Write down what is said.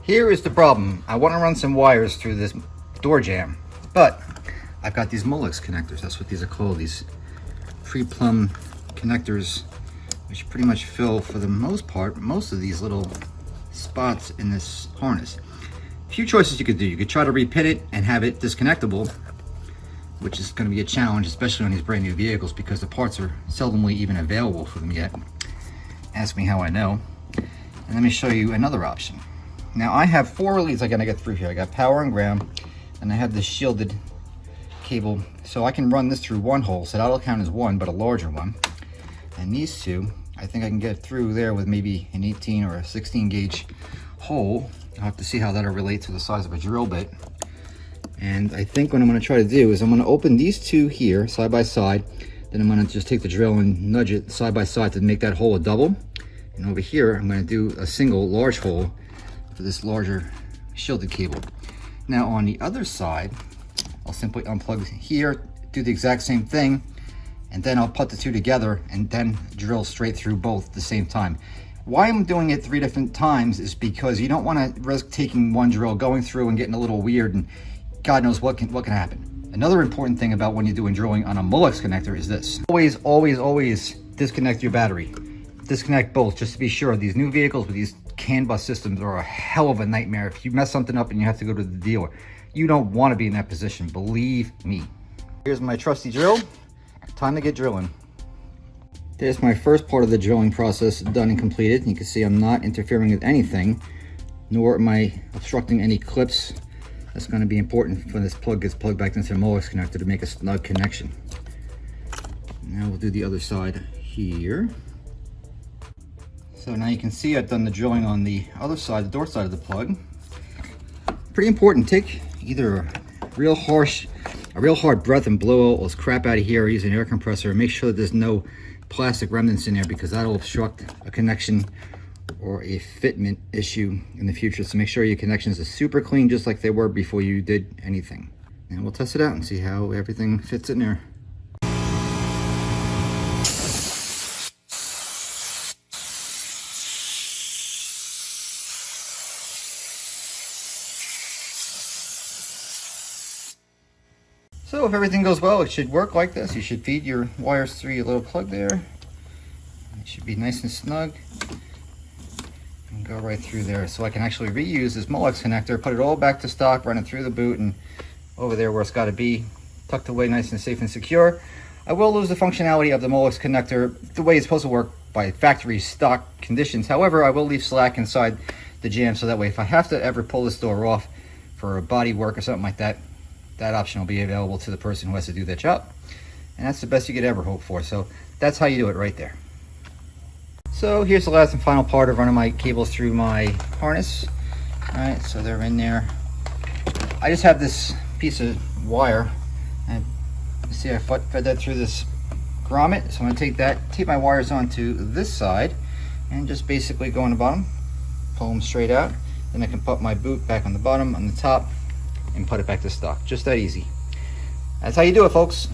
Here is the problem. I want to run some wires through this door jamb, but I've got these Molex connectors. That's what these are called, these pre-plumb connectors, which pretty much fill, for the most part, most of these little spots in this harness. A few choices you could do. You could try to repin it and have it disconnectable, which is going to be a challenge, especially on these brand new vehicles, because the parts are seldomly even available for them yet. Ask me how I know. And let me show you another option. Now I have 4 leads I gotta get through here. I got power and ground, and I have this shielded cable, so I can run this through one hole, so that'll count as one, but a larger one. And these two, I think I can get through there with maybe an 18 or a 16 gauge hole. I'll have to see how that'll relate to the size of a drill bit. And I think what I'm gonna try to do is I'm gonna open these two here side by side, then I'm gonna just take the drill and nudge it side by side to make that hole a double. And over here, I'm gonna do a single large hole for this larger shielded cable. Now on the other side, I'll simply unplug here, do the exact same thing, and then I'll put the two together and then drill straight through both at the same time. Why I'm doing it 3 different times is because you don't want to risk taking one drill, going through and getting a little weird, and God knows what can happen. Another important thing about when you're doing drilling on a Molex connector is this. Always disconnect your battery. Disconnect both, just to be sure. These new vehicles with these CAN bus systems are a hell of a nightmare. If you mess something up and you have to go to the dealer, you don't want to be in that position, believe me. Here's my trusty drill. Time to get drilling. There's my first part of the drilling process done and completed. You can see I'm not interfering with anything, nor am I obstructing any clips. That's going to be important when this plug gets plugged back into the Molex connector to make a snug connection. Now we'll do the other side here. So now you can see I've done the drilling on the other side, the door side of the plug. Pretty important, take either a real hard breath and blow all this crap out of here, or use an air compressor. Make sure that there's no plastic remnants in there, because that'll obstruct a connection or a fitment issue in the future. So make sure your connections are super clean, just like they were before you did anything. And we'll test it out and see how everything fits in there. So if everything goes well, it should work like this. You should feed your wires through your little plug there. It should be nice and snug and go right through there. So I can actually reuse this Molex connector, put it all back to stock, run it through the boot and over there where it's got to be, tucked away nice and safe and secure. I will lose the functionality of the Molex connector the way it's supposed to work by factory stock conditions. However, I will leave slack inside the jamb, so that way if I have to ever pull this door off for a body work or something like that, that option will be available to the person who has to do that job. And that's the best you could ever hope for. So that's how you do it right there. So here's the last and final part of running my cables through my harness. All right, so they're in there. I just have this piece of wire, and you see I fed that through this grommet. So I'm gonna take my wires onto this side and just basically go on the bottom, pull them straight out. Then I can put my boot back on the bottom, on the top, and put it back to stock. Just that easy. That's how you do it, folks.